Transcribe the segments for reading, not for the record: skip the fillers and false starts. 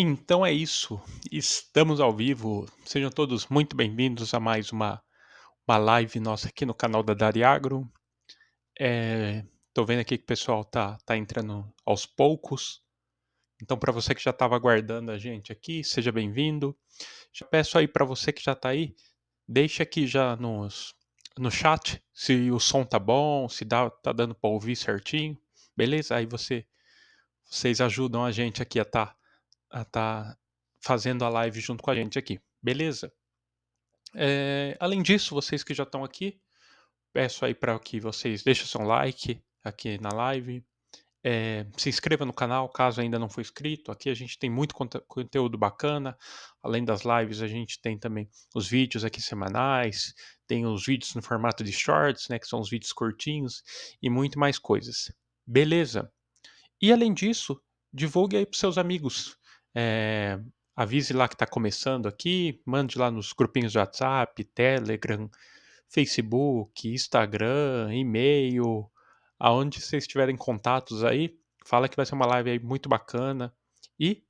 Então é isso, estamos ao vivo. Sejam todos muito bem-vindos a mais uma live nossa aqui no canal da Dariagro. Tô vendo aqui que o pessoal tá entrando aos poucos. Então, para você que já estava aguardando a gente aqui, seja bem-vindo. Já peço aí para você que já está aí, deixa aqui já no chat se o som tá bom, se tá dando para ouvir certinho, beleza? Aí vocês ajudam a gente aqui a tá fazendo a live junto com a gente aqui, beleza? Além disso, vocês que já estão aqui, peço aí para que vocês deixem seu like aqui na live, se inscreva no canal caso ainda não for inscrito. Aqui a gente tem muito conteúdo bacana. Além das lives, a gente tem também os vídeos aqui semanais, tem os vídeos no formato de shorts, né, que são os vídeos curtinhos e muito mais coisas. Beleza? E além disso, divulgue aí para seus amigos. Eh, Avise lá que está começando aqui, mande lá nos grupinhos de WhatsApp, Telegram, Facebook, Instagram, e-mail, aonde vocês tiverem contatos aí, fala que vai ser uma live aí muito bacana. E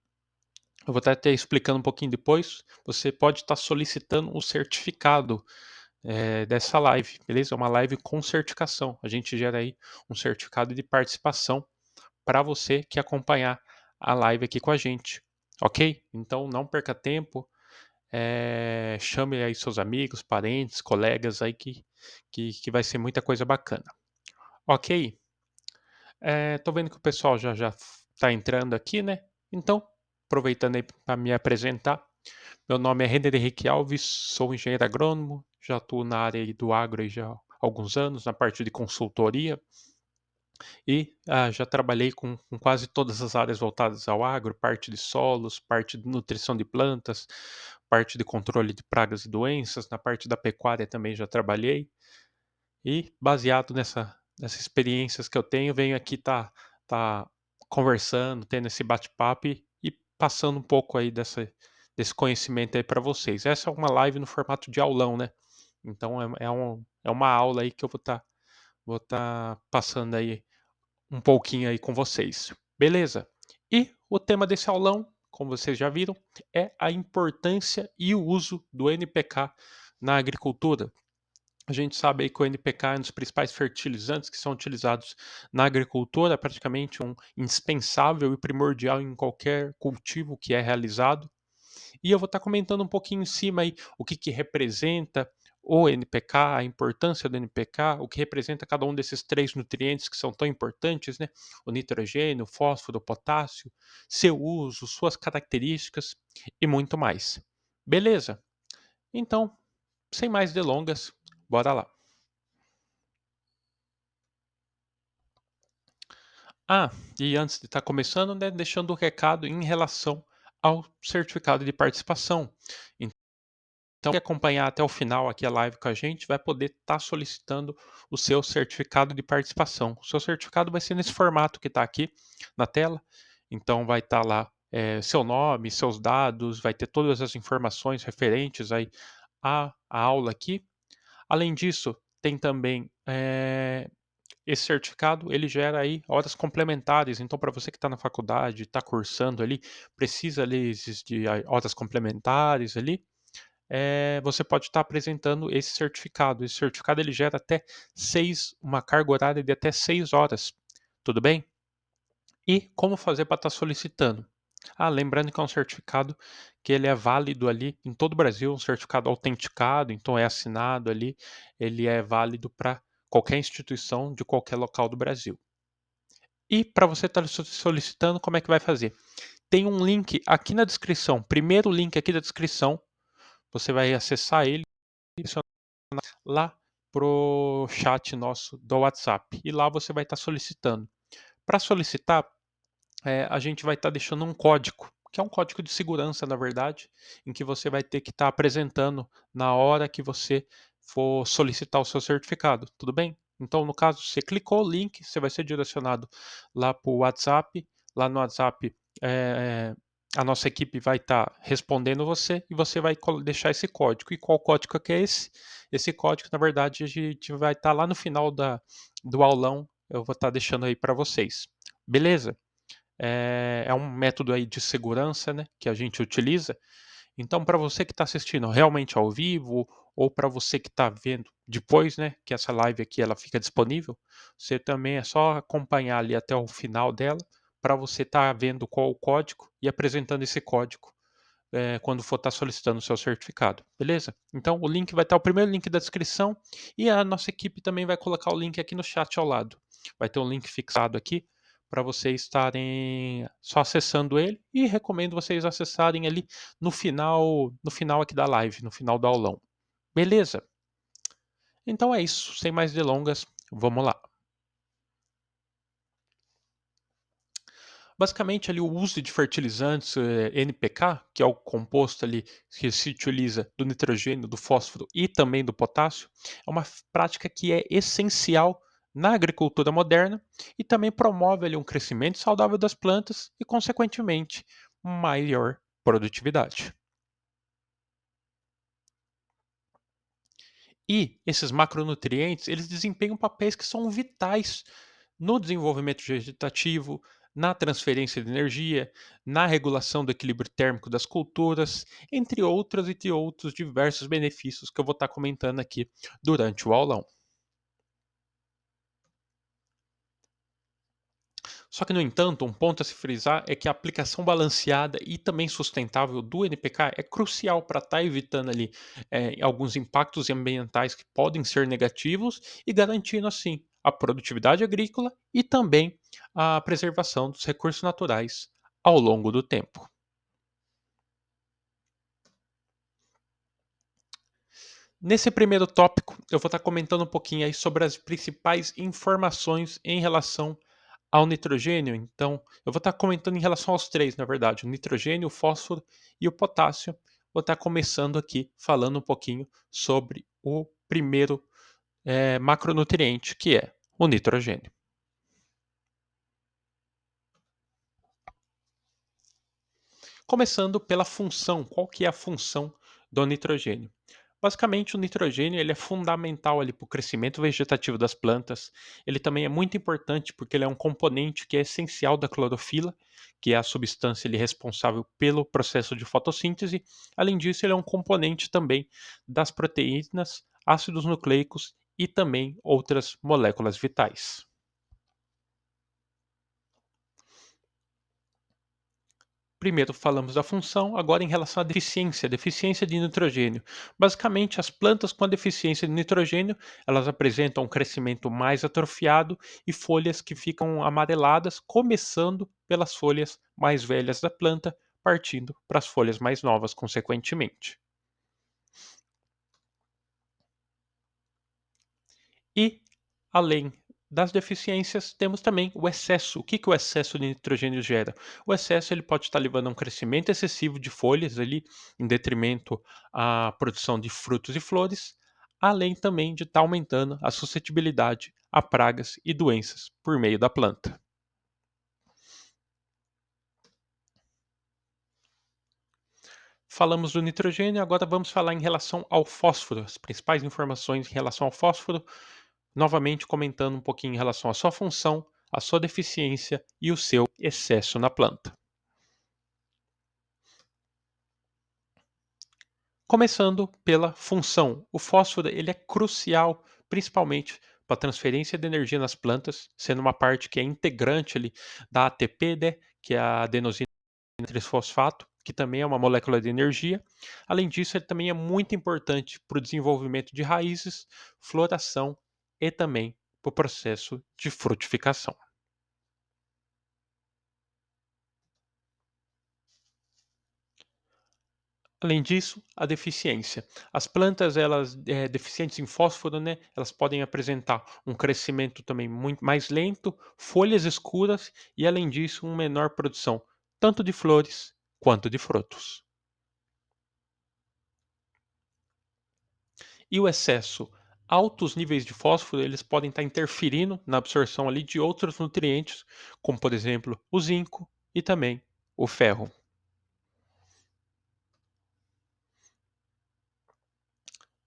eu vou estar até explicando um pouquinho depois. Você pode estar solicitando o certificado dessa live, beleza? É uma live com certificação. A gente gera aí um certificado de participação para você que acompanhar a live aqui com a gente, ok? Então não perca tempo, chame aí seus amigos, parentes, colegas aí que vai ser muita coisa bacana, ok? Tô vendo que o pessoal já está entrando aqui, né? Então, aproveitando aí para me apresentar, meu nome é Renner Henrique Alves, sou engenheiro agrônomo, já atuo na área aí do agro aí já há alguns anos, na parte de consultoria, e já trabalhei com quase todas as áreas voltadas ao agro, parte de solos, parte de nutrição de plantas, parte de controle de pragas e doenças, na parte da pecuária também já trabalhei. E baseado nessas experiências que eu tenho, venho aqui tá conversando, tendo esse bate-papo e passando um pouco aí desse conhecimento aí para vocês. Essa é uma live no formato de aulão, né? Então é uma aula aí que eu vou tá passando aí um pouquinho aí com vocês. Beleza? E o tema desse aulão, como vocês já viram, é a importância e o uso do NPK na agricultura. A gente sabe aí que o NPK é um dos principais fertilizantes que são utilizados na agricultura, é praticamente um indispensável e primordial em qualquer cultivo que é realizado. E eu vou estar comentando um pouquinho em cima aí o que representa o NPK, a importância do NPK, o que representa cada um desses três nutrientes que são tão importantes, né? O nitrogênio, o fósforo, o potássio, seu uso, suas características e muito mais. Beleza? Então, sem mais delongas, bora lá. Ah, e antes de estar começando, né, deixando o recado em relação ao certificado de participação. Então, quem acompanhar até o final aqui a live com a gente vai poder estar solicitando o seu certificado de participação. O seu certificado vai ser nesse formato que está aqui na tela. Então, vai estar lá seu nome, seus dados, vai ter todas as informações referentes aí à aula aqui. Além disso, tem também esse certificado, ele gera aí horas complementares. Então, para você que está na faculdade, está cursando ali, precisa ali de horas complementares ali, você pode estar apresentando esse certificado. Esse certificado ele gera até uma carga horária de até 6 horas. Tudo bem? E como fazer para estar solicitando? Lembrando que é um certificado que ele é válido ali em todo o Brasil, um certificado autenticado, então é assinado ali, ele é válido para qualquer instituição de qualquer local do Brasil. E para você estar solicitando, como é que vai fazer? Tem um link aqui na descrição, primeiro link aqui da descrição, você vai acessar ele lá pro chat nosso do WhatsApp e lá você vai estar solicitando. Para solicitar, a gente vai estar deixando um código, que é um código de segurança, na verdade, em que você vai ter que estar apresentando na hora que você for solicitar o seu certificado, tudo bem? Então, no caso, você clicou o link, você vai ser direcionado lá para o WhatsApp. Lá no WhatsApp, a nossa equipe vai estar respondendo você e você vai deixar esse código. E qual código que é esse? Esse código, na verdade, a gente vai estar lá no final do aulão. Eu vou estar deixando aí para vocês. Beleza? É um método aí de segurança, né, que a gente utiliza. Então, para você que está assistindo realmente ao vivo, ou para você que está vendo depois, né, que essa live aqui ela fica disponível, você também é só acompanhar ali até o final dela, para você estar vendo qual o código e apresentando esse código quando for estar solicitando o seu certificado, beleza? Então, o link vai estar o primeiro link da descrição e a nossa equipe também vai colocar o link aqui no chat ao lado. Vai ter um link fixado aqui para vocês estarem só acessando ele e recomendo vocês acessarem ali no final aqui da live, no final do aulão. Beleza? Então é isso, sem mais delongas, vamos lá. Basicamente, ali, o uso de fertilizantes NPK, que é o composto ali que se utiliza do nitrogênio, do fósforo e também do potássio, é uma prática que é essencial na agricultura moderna e também promove ali um crescimento saudável das plantas e, consequentemente, maior produtividade. E esses macronutrientes, eles desempenham papéis que são vitais no desenvolvimento vegetativo, na transferência de energia, na regulação do equilíbrio térmico das culturas, entre outros diversos benefícios que eu vou estar comentando aqui durante o aulão. Só que, no entanto, um ponto a se frisar é que a aplicação balanceada e também sustentável do NPK é crucial para estar evitando ali alguns impactos ambientais que podem ser negativos e garantindo assim a produtividade agrícola e também a preservação dos recursos naturais ao longo do tempo. Nesse primeiro tópico, eu vou estar comentando um pouquinho aí sobre as principais informações em relação ao nitrogênio. Então, eu vou estar comentando em relação aos três, na verdade, o nitrogênio, o fósforo e o potássio. Vou estar começando aqui falando um pouquinho sobre o primeiro macronutriente, que é o nitrogênio. Começando pela função, qual que é a função do nitrogênio? Basicamente, o nitrogênio ele é fundamental ali para o crescimento vegetativo das plantas. Ele também é muito importante porque ele é um componente que é essencial da clorofila, que é a substância ali, responsável pelo processo de fotossíntese. Além disso, ele é um componente também das proteínas, ácidos nucleicos e também outras moléculas vitais. Primeiro falamos da função, agora em relação à deficiência de nitrogênio. Basicamente, as plantas com a deficiência de nitrogênio, elas apresentam um crescimento mais atrofiado e folhas que ficam amareladas, começando pelas folhas mais velhas da planta, partindo para as folhas mais novas, consequentemente. E, além das deficiências, temos também o excesso. O que que o excesso de nitrogênio gera? O excesso ele pode estar levando a um crescimento excessivo de folhas ali, em detrimento à produção de frutos e flores, além também de estar aumentando a suscetibilidade a pragas e doenças por meio da planta. Falamos do nitrogênio, agora vamos falar em relação ao fósforo, as principais informações em relação ao fósforo, novamente comentando um pouquinho em relação à sua função, à sua deficiência e o seu excesso na planta. Começando pela função. O fósforo ele é crucial, principalmente para a transferência de energia nas plantas, sendo uma parte que é integrante ali da ATP, né, que é a adenosina trisfosfato, que também é uma molécula de energia. Além disso, ele também é muito importante para o desenvolvimento de raízes, floração e também para o processo de frutificação. Além disso, a deficiência. As plantas, elas deficientes em fósforo, né, elas podem apresentar um crescimento também muito mais lento, folhas escuras e, além disso, uma menor produção, tanto de flores quanto de frutos. E o excesso, altos níveis de fósforo, eles podem estar interferindo na absorção ali de outros nutrientes, como por exemplo o zinco e também o ferro.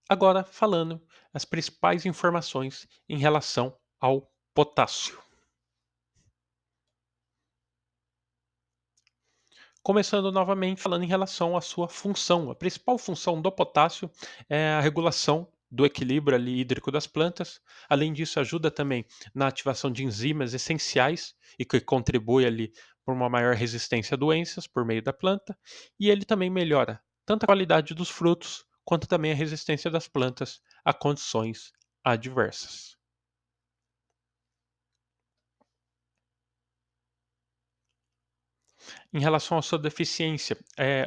Agora falando as principais informações em relação ao potássio. Começando novamente falando em relação à sua função. A principal função do potássio é a regulação do equilíbrio ali hídrico das plantas. Além disso, ajuda também na ativação de enzimas essenciais e que contribui ali para uma maior resistência a doenças por meio da planta. E ele também melhora tanto a qualidade dos frutos quanto também a resistência das plantas a condições adversas. Em relação à sua deficiência,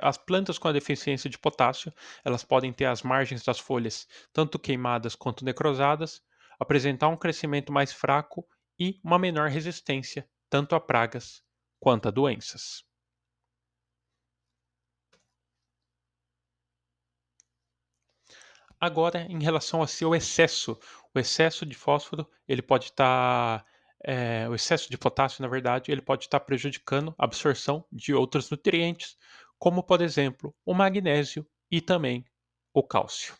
as plantas com a deficiência de potássio, elas podem ter as margens das folhas tanto queimadas quanto necrosadas, apresentar um crescimento mais fraco e uma menor resistência tanto a pragas quanto a doenças. Agora, em relação ao seu excesso, o excesso de fósforo, ele pode estar, o excesso de potássio, na verdade, ele pode estar prejudicando a absorção de outros nutrientes, como, por exemplo, o magnésio e também o cálcio.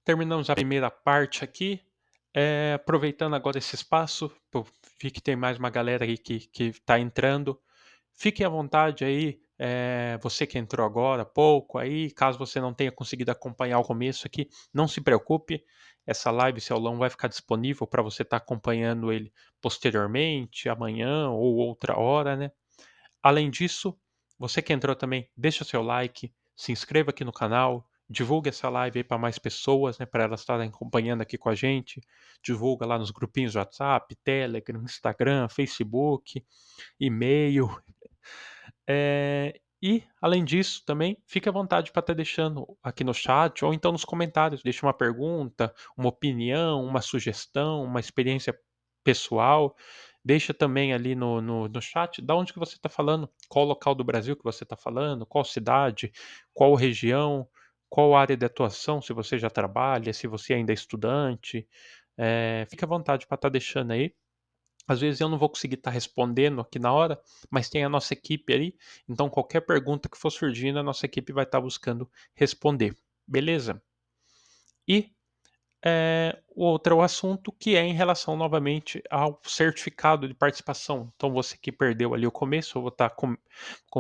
Terminamos a primeira parte aqui. Aproveitando agora esse espaço, eu vi que tem mais uma galera aí que está entrando. Fique à vontade aí, você que entrou agora há pouco aí, caso você não tenha conseguido acompanhar o começo aqui, não se preocupe, essa live, esse aulão vai ficar disponível para você estar acompanhando ele posteriormente, amanhã ou outra hora, né? Além disso, você que entrou também, deixa seu like, se inscreva aqui no canal, divulgue essa live aí para mais pessoas, né, para elas estarem acompanhando aqui com a gente. Divulga lá nos grupinhos de WhatsApp, Telegram, Instagram, Facebook, e-mail. E, além disso, também fique à vontade para estar deixando aqui no chat ou então nos comentários. Deixe uma pergunta, uma opinião, uma sugestão, uma experiência pessoal. Deixa também ali no chat da onde que você está falando, qual local do Brasil que você está falando, qual cidade, qual região, qual área de atuação, se você já trabalha, se você ainda é estudante. Fique à vontade para estar deixando aí. Às vezes eu não vou conseguir estar respondendo aqui na hora, mas tem a nossa equipe ali, então qualquer pergunta que for surgindo, a nossa equipe vai estar buscando responder. Beleza? E o outro assunto que é em relação novamente ao certificado de participação. Então você que perdeu ali o começo, eu vou estar como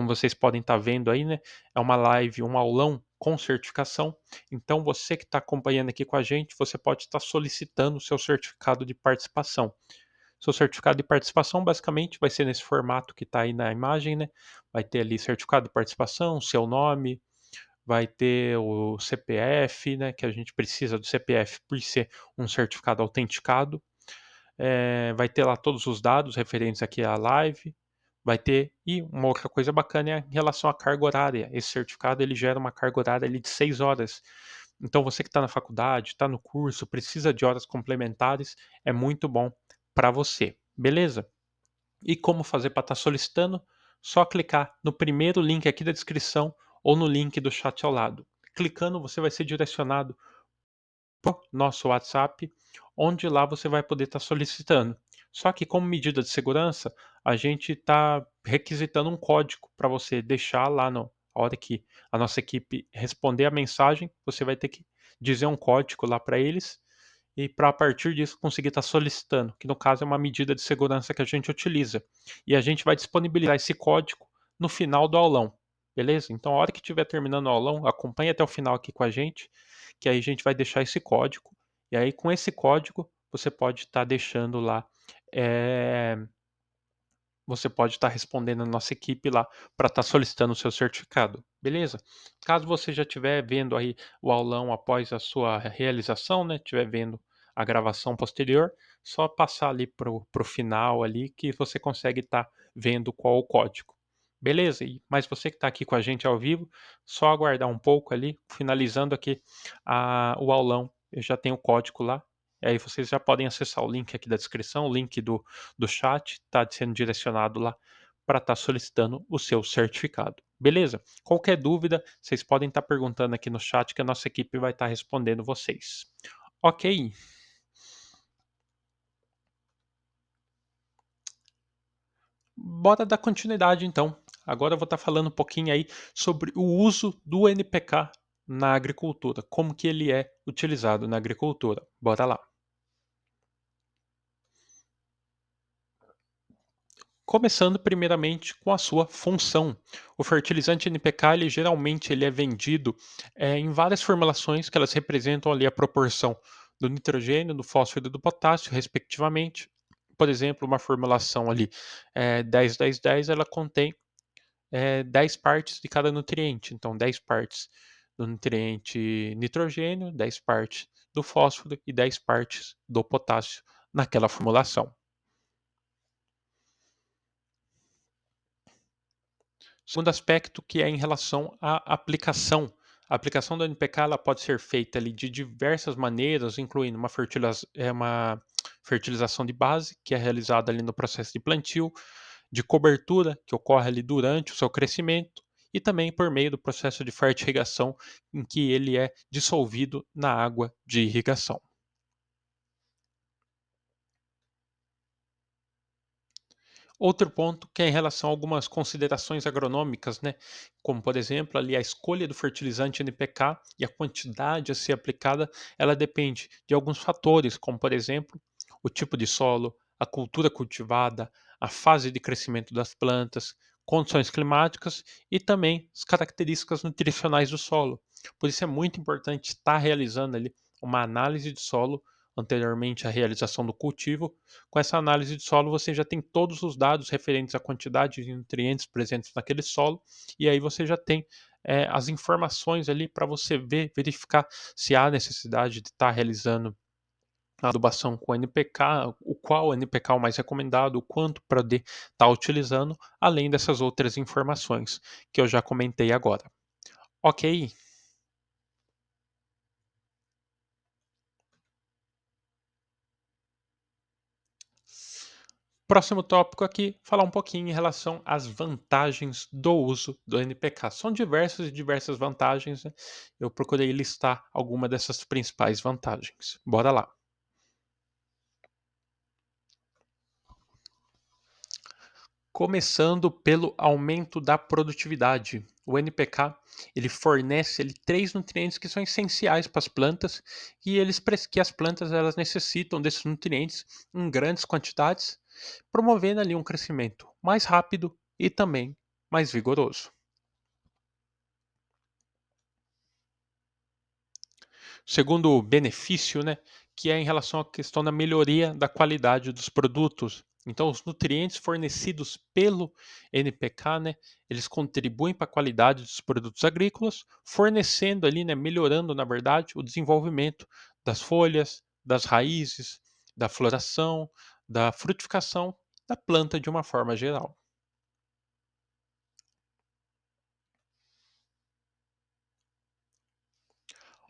vocês podem estar vendo aí, né? É uma live, um aulão com certificação. Então você que está acompanhando aqui com a gente, você pode estar solicitando o seu certificado de participação. Seu certificado de participação basicamente vai ser nesse formato que está aí na imagem, né? Vai ter ali certificado de participação, seu nome, vai ter o CPF, né? Que a gente precisa do CPF por ser um certificado autenticado. Vai ter lá todos os dados referentes aqui à live. Vai ter, e uma outra coisa bacana é em relação à carga horária. Esse certificado ele gera uma carga horária ali de 6 horas. Então você que está na faculdade, está no curso, precisa de horas complementares, é muito bom para você, beleza? E como fazer para estar solicitando? Só clicar no primeiro link aqui da descrição ou no link do chat ao lado. Clicando, você vai ser direcionado para o nosso WhatsApp, onde lá você vai poder estar solicitando. Só que, como medida de segurança, a gente está requisitando um código para você deixar lá no. A hora que a nossa equipe responder a mensagem, você vai ter que dizer um código lá para eles e para a partir disso conseguir estar solicitando, que no caso é uma medida de segurança que a gente utiliza. E a gente vai disponibilizar esse código no final do aulão, beleza? Então, a hora que estiver terminando o aulão, acompanhe até o final aqui com a gente, que aí a gente vai deixar esse código. E aí, com esse código, você pode estar deixando lá. eh, Você pode estar respondendo a nossa equipe lá para estar solicitando o seu certificado, beleza? Caso você já estiver vendo aí o aulão após a sua realização, né, estiver vendo a gravação posterior, só passar ali pro final ali que você consegue estar vendo qual o código. Beleza? Mas você que está aqui com a gente ao vivo, só aguardar um pouco ali, finalizando aqui o aulão, eu já tenho o código lá. E aí vocês já podem acessar o link aqui da descrição, o link do chat, está sendo direcionado lá para estar solicitando o seu certificado. Beleza? Qualquer dúvida, vocês podem estar perguntando aqui no chat que a nossa equipe vai estar respondendo vocês. Ok? Bora dar continuidade então. Agora eu vou estar falando um pouquinho aí sobre o uso do NPK na agricultura, como que ele é utilizado na agricultura. Bora lá. Começando primeiramente com a sua função. O fertilizante NPK, ele geralmente ele é vendido em várias formulações que elas representam ali a proporção do nitrogênio, do fósforo e do potássio, respectivamente. Por exemplo, uma formulação ali 10, 10, 10, ela contém 10 partes de cada nutriente. Então, 10 partes do nutriente nitrogênio, 10 partes do fósforo e 10 partes do potássio naquela formulação. Segundo aspecto, que é em relação à aplicação. A aplicação do NPK ela pode ser feita ali de diversas maneiras, incluindo uma fertilização de base, que é realizada ali no processo de plantio, de cobertura, que ocorre ali durante o seu crescimento, e também por meio do processo de fertirrigação, em que ele é dissolvido na água de irrigação. Outro ponto que é em relação a algumas considerações agronômicas, né? Como, por exemplo, ali a escolha do fertilizante NPK e a quantidade a ser aplicada, ela depende de alguns fatores, como, por exemplo, o tipo de solo, a cultura cultivada, a fase de crescimento das plantas, condições climáticas e também as características nutricionais do solo. Por isso é muito importante estar realizando ali uma análise de solo anteriormente à realização do cultivo. Com essa análise de solo, você já tem todos os dados referentes à quantidade de nutrientes presentes naquele solo, e aí você já tem as informações ali para você verificar se há necessidade de estar realizando a adubação com NPK, o qual NPK é o mais recomendado, o quanto para poder estar utilizando, além dessas outras informações que eu já comentei agora. Ok? Próximo tópico aqui, falar um pouquinho em relação às vantagens do uso do NPK. São diversas e diversas vantagens, né? Eu procurei listar alguma dessas principais vantagens. Bora lá. Começando pelo aumento da produtividade. O NPK, ele fornece ele, três nutrientes que são essenciais para as plantas e que as plantas elas necessitam desses nutrientes em grandes quantidades, promovendo ali um crescimento mais rápido e também mais vigoroso. Segundo benefício, né, que é em relação à questão da melhoria da qualidade dos produtos. Então, os nutrientes fornecidos pelo NPK, né, eles contribuem para a qualidade dos produtos agrícolas, fornecendo ali, né, melhorando, na verdade, o desenvolvimento das folhas, das raízes, da floração, da frutificação da planta de uma forma geral.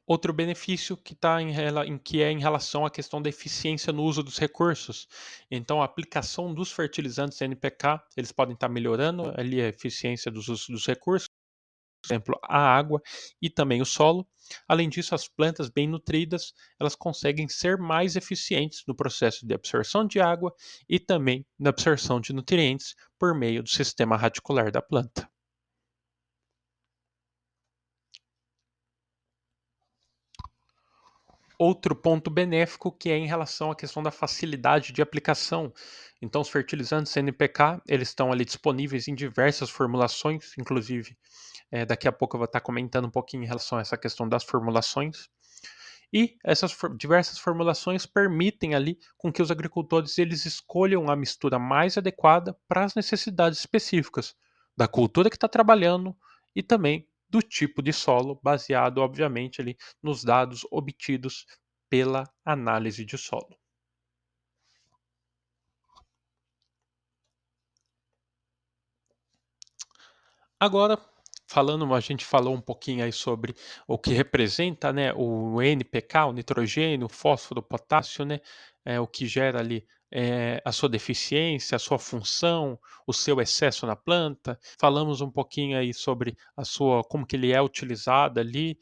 Outro benefício que é em relação à questão da eficiência no uso dos recursos. Então, a aplicação dos fertilizantes NPK, eles podem estar melhorando ali a eficiência dos usos dos recursos, por exemplo, a água e também o solo. Além disso, as plantas bem nutridas, elas conseguem ser mais eficientes no processo de absorção de água e também na absorção de nutrientes por meio do sistema radicular da planta. Outro ponto benéfico que é em relação à questão da facilidade de aplicação. Então, os fertilizantes NPK, eles estão ali disponíveis em diversas formulações, inclusive, daqui a pouco eu vou estar comentando um pouquinho em relação a essa questão das formulações. E essas diversas formulações permitem ali com que os agricultores eles escolham a mistura mais adequada para as necessidades específicas da cultura que está trabalhando e também do tipo de solo, baseado, obviamente, ali nos dados obtidos pela análise de solo. Agora, a gente falou um pouquinho aí sobre o que representa, né, o NPK, o nitrogênio, o fósforo, o potássio, né, o que gera ali a sua deficiência, a sua função, o seu excesso na planta. Falamos um pouquinho aí sobre como que ele é utilizado ali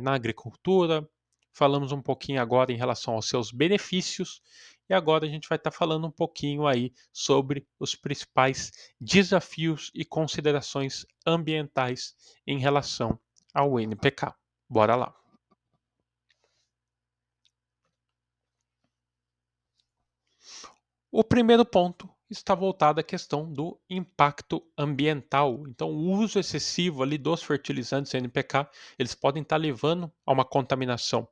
na agricultura. Falamos um pouquinho agora em relação aos seus benefícios. E agora a gente vai estar falando um pouquinho aí sobre os principais desafios e considerações ambientais em relação ao NPK. Bora lá. O primeiro ponto está voltada à questão do impacto ambiental. Então, o uso excessivo ali dos fertilizantes NPK, eles podem estar levando a uma contaminação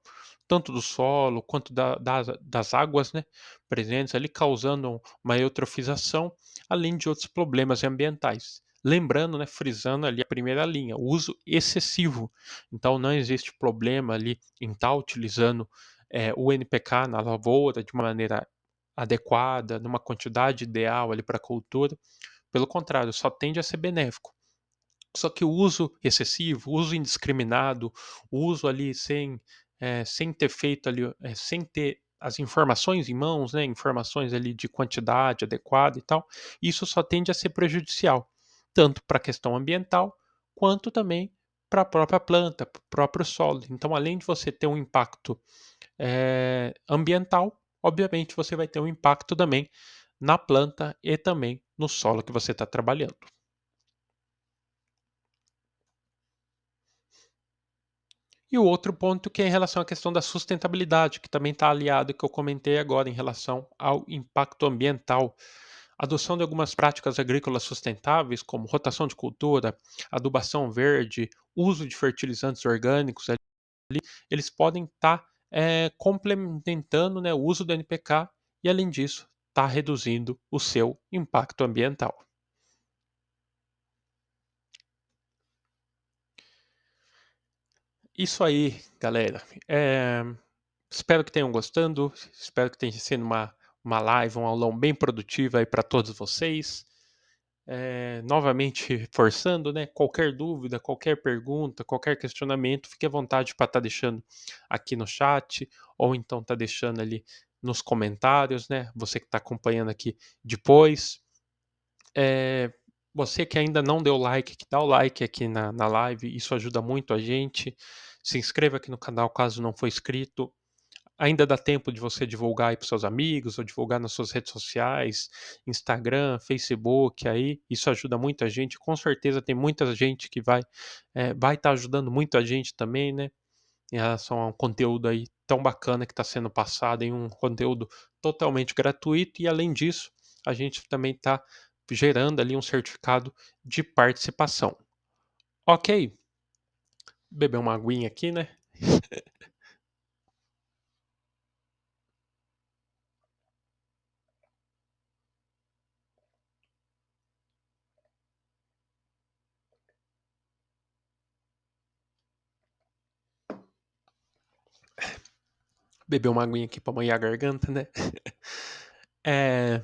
tanto do solo quanto das águas, né, presentes ali, causando uma eutrofização, além de outros problemas ambientais. Lembrando, né, frisando ali a primeira linha, o uso excessivo. Então, não existe problema ali em estar utilizando o NPK na lavoura de uma maneira adequada, numa quantidade ideal ali para a cultura. Pelo contrário, só tende a ser benéfico. Só que o uso excessivo, o uso indiscriminado, o uso ali sem ter feito ali, sem ter as informações em mãos, né, informações ali de quantidade adequada e tal, isso só tende a ser prejudicial, tanto para a questão ambiental, quanto também para a própria planta, para o próprio solo. Então, além de você ter um impacto ambiental, obviamente você vai ter um impacto também na planta e também no solo que você está trabalhando. E o outro ponto que é em relação à questão da sustentabilidade, que também está aliado que eu comentei agora em relação ao impacto ambiental. Adoção de algumas práticas agrícolas sustentáveis, como rotação de cultura, adubação verde, uso de fertilizantes orgânicos, eles podem estar complementando, né, o uso do NPK e, além disso, está reduzindo o seu impacto ambiental. Isso aí, galera. Espero que tenham gostando, espero que tenha sido uma live, um aulão bem produtivo aí para todos vocês. Novamente forçando, né? Qualquer dúvida, qualquer pergunta, qualquer questionamento, fique à vontade para estar deixando aqui no chat, ou então tá deixando ali nos comentários, né? Você que está acompanhando aqui depois. É, Você que ainda não deu like, que dá o like aqui na live, isso ajuda muito a gente. Se inscreva aqui no canal caso não for inscrito. Ainda dá tempo de você divulgar aí para seus amigos ou divulgar nas suas redes sociais, Instagram, Facebook, aí isso ajuda muito a gente. Com certeza tem muita gente que vai estar ajudando muito a gente também, né? Em relação a um conteúdo aí tão bacana que está sendo passado em um conteúdo totalmente gratuito e além disso a gente também está gerando ali um certificado de participação. Ok, beber uma aguinha aqui, né? Beber uma aguinha aqui para molhar a garganta, né? É,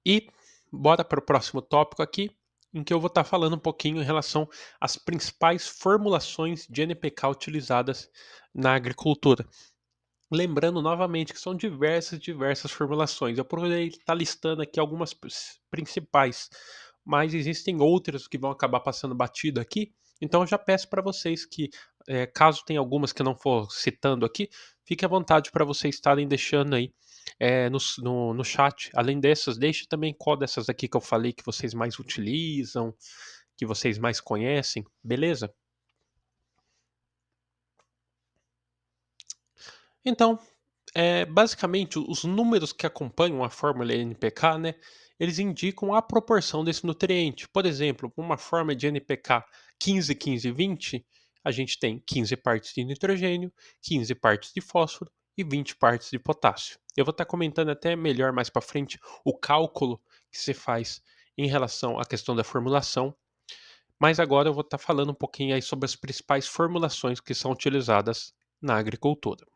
E bora para o próximo tópico aqui, em que eu vou estar falando um pouquinho em relação às principais formulações de NPK utilizadas na agricultura. Lembrando novamente que são diversas formulações. Eu procurei estar listando aqui algumas principais, mas existem outras que vão acabar passando batido aqui. Então eu já peço para vocês que, caso tenha algumas que eu não for citando aqui, fique à vontade para vocês estarem deixando aí no chat. Além dessas, deixe também qual dessas aqui que eu falei que vocês mais utilizam, que vocês mais conhecem, beleza? Então, basicamente, os números que acompanham a fórmula NPK, né, eles indicam a proporção desse nutriente. Por exemplo, uma forma de NPK 15, 15, 20, a gente tem 15 partes de nitrogênio, 15 partes de fósforo e 20 partes de potássio. Eu vou estar comentando até melhor mais para frente o cálculo que se faz em relação à questão da formulação, mas agora eu vou estar falando um pouquinho aí sobre as principais formulações que são utilizadas na agricultura.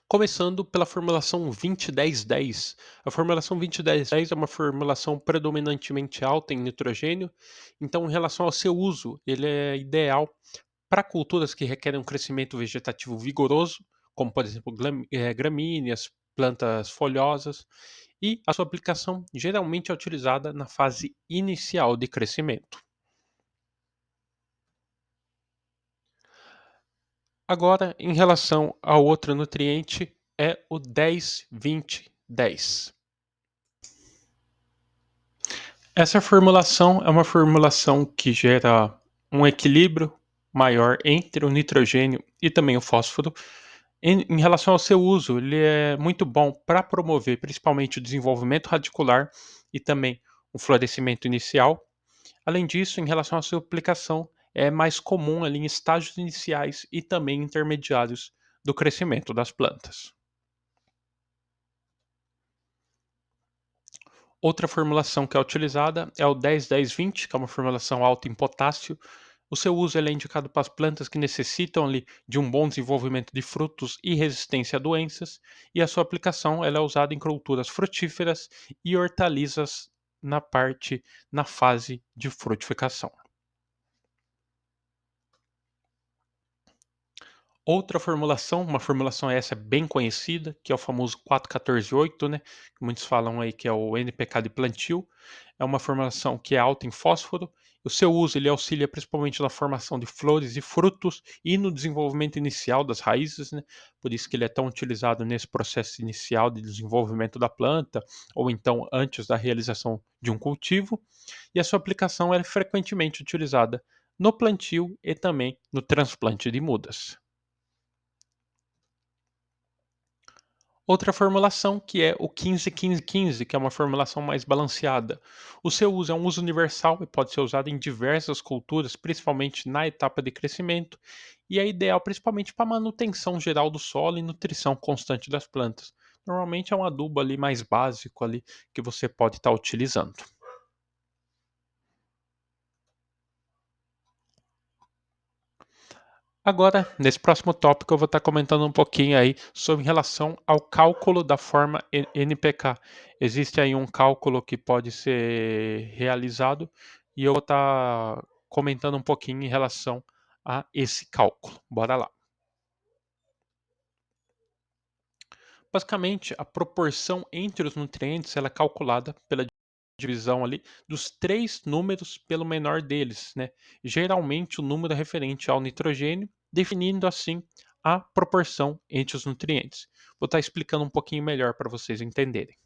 Começando pela formulação 20-10-10. A formulação 20-10-10 é uma formulação predominantemente alta em nitrogênio, então, em relação ao seu uso, ele é ideal para culturas que requerem um crescimento vegetativo vigoroso, como, por exemplo, gramíneas, plantas folhosas, e a sua aplicação geralmente é utilizada na fase inicial de crescimento. Agora, em relação ao outro nutriente, é o 10-20-10. Essa formulação é uma formulação que gera um equilíbrio maior entre o nitrogênio e também o fósforo Em relação ao seu uso, ele é muito bom para promover principalmente o desenvolvimento radicular e também o florescimento inicial. Além disso, em relação à sua aplicação, é mais comum ali em estágios iniciais e também intermediários do crescimento das plantas. Outra formulação que é utilizada é o 10-10-20, que é uma formulação alta em potássio. O seu uso ele é indicado para as plantas que necessitam ali de um bom desenvolvimento de frutos e resistência a doenças, e a sua aplicação ela é usada em culturas frutíferas e hortaliças na fase de frutificação. Outra formulação, uma formulação essa bem conhecida, que é o famoso 4-14-8, né, que muitos falam aí que é o NPK de plantio. É uma formulação que é alta em fósforo. O seu uso ele auxilia principalmente na formação de flores e frutos e no desenvolvimento inicial das raízes, né? Por isso que ele é tão utilizado nesse processo inicial de desenvolvimento da planta, ou então antes da realização de um cultivo. E a sua aplicação é frequentemente utilizada no plantio e também no transplante de mudas. Outra formulação que é o 15-15-15, que é uma formulação mais balanceada. O seu uso é um uso universal e pode ser usado em diversas culturas, principalmente na etapa de crescimento, e é ideal principalmente para manutenção geral do solo e nutrição constante das plantas. Normalmente é um adubo ali mais básico ali que você pode estar utilizando. Agora, nesse próximo tópico, eu vou estar comentando um pouquinho aí sobre relação ao cálculo da forma NPK. Existe aí um cálculo que pode ser realizado e eu vou estar comentando um pouquinho em relação a esse cálculo. Bora lá. Basicamente, a proporção entre os nutrientes ela é calculada pela divisão ali dos três números pelo menor deles, né? Geralmente o número é referente ao nitrogênio, definindo assim a proporção entre os nutrientes. Vou estar explicando um pouquinho melhor para vocês entenderem.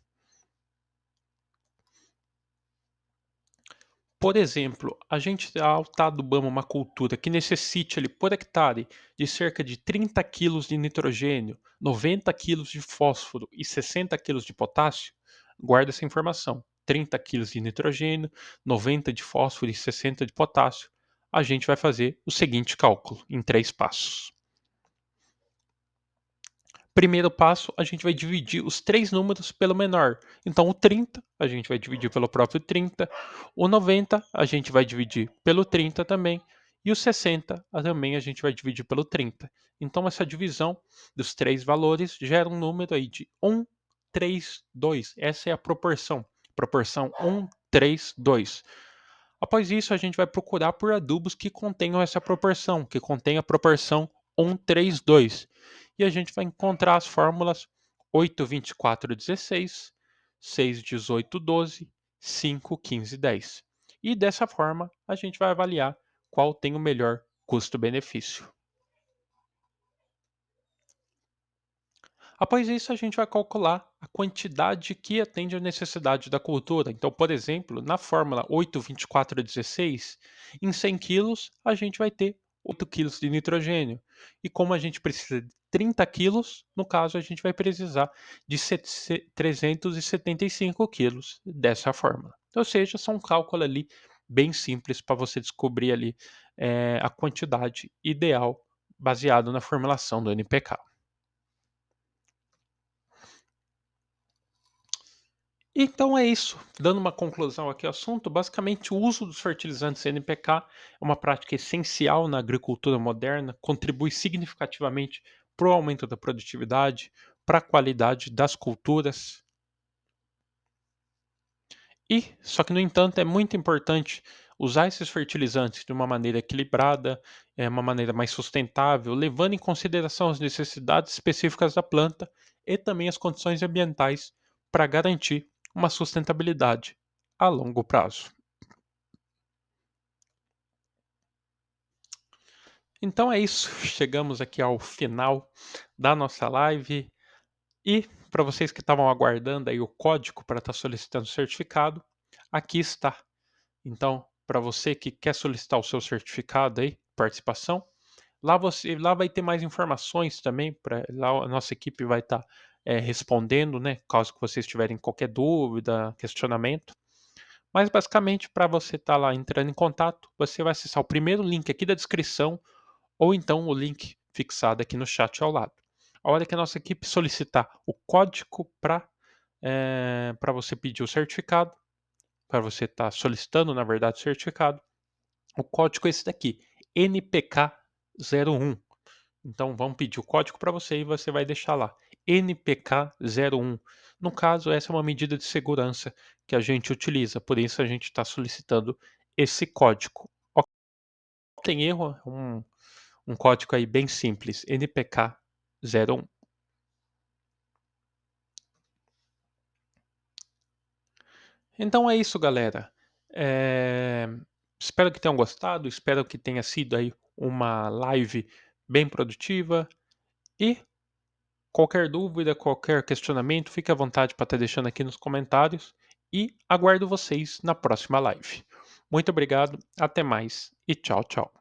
Por exemplo, a gente está adubando uma cultura que necessite ali, por hectare de cerca de 30 quilos de nitrogênio, 90 quilos de fósforo e 60 quilos de potássio. Guarda essa informação. 30 quilos de nitrogênio, 90 de fósforo e 60 de potássio. A gente vai fazer o seguinte cálculo em 3 passos. Primeiro passo, a gente vai dividir os três números pelo menor. Então, o 30 a gente vai dividir pelo próprio 30, o 90 a gente vai dividir pelo 30 também, e o 60 também a gente vai dividir pelo 30. Então, essa divisão dos três valores gera um número aí de 1, 3, 2. Essa é a proporção. Proporção 1, 3, 2. Após isso, a gente vai procurar por adubos que contenham essa proporção, que contém a proporção 1, 3, 2. E a gente vai encontrar as fórmulas 8, 24, 16, 6, 18, 12, 5, 15, 10. E dessa forma, a gente vai avaliar qual tem o melhor custo-benefício. Após isso, a gente vai calcular a quantidade que atende à necessidade da cultura. Então, por exemplo, na fórmula 8, 24, 16, em 100 quilos, a gente vai ter 8 quilos de nitrogênio. E como a gente precisa de 30 quilos, no caso, a gente vai precisar de 375 quilos dessa fórmula. Ou seja, são um cálculo ali bem simples para você descobrir ali a quantidade ideal baseado na formulação do NPK. Então é isso. Dando uma conclusão aqui ao assunto, basicamente o uso dos fertilizantes NPK é uma prática essencial na agricultura moderna, contribui significativamente para o aumento da produtividade, para a qualidade das culturas. Só que, no entanto, é muito importante usar esses fertilizantes de uma maneira equilibrada, uma maneira mais sustentável, levando em consideração as necessidades específicas da planta e também as condições ambientais para garantir uma sustentabilidade a longo prazo. Então é isso, chegamos aqui ao final da nossa live e para vocês que estavam aguardando aí o código para estar solicitando o certificado, aqui está. Então, para você que quer solicitar o seu certificado aí, participação, Lá vai ter mais informações também, lá a nossa equipe vai estar respondendo, né, caso que vocês tiverem qualquer dúvida, questionamento. Mas basicamente, para você estar lá entrando em contato, você vai acessar o primeiro link aqui da descrição ou então o link fixado aqui no chat ao lado. A hora que a nossa equipe solicitar o código para você pedir o certificado, para você estar solicitando, na verdade, o certificado, o código é esse daqui, NPK01. Então vamos pedir o código para você e você vai deixar lá, NPK01. No caso, essa é uma medida de segurança que a gente utiliza, por isso a gente está solicitando esse código. Ok, não tem erro, é um código aí bem simples, NPK01. Então é isso, galera. Eh, Espero que tenham gostado, espero que tenha sido aí uma live bem produtiva e qualquer dúvida, qualquer questionamento, fique à vontade para estar deixando aqui nos comentários e aguardo vocês na próxima live. Muito obrigado, até mais e tchau, tchau.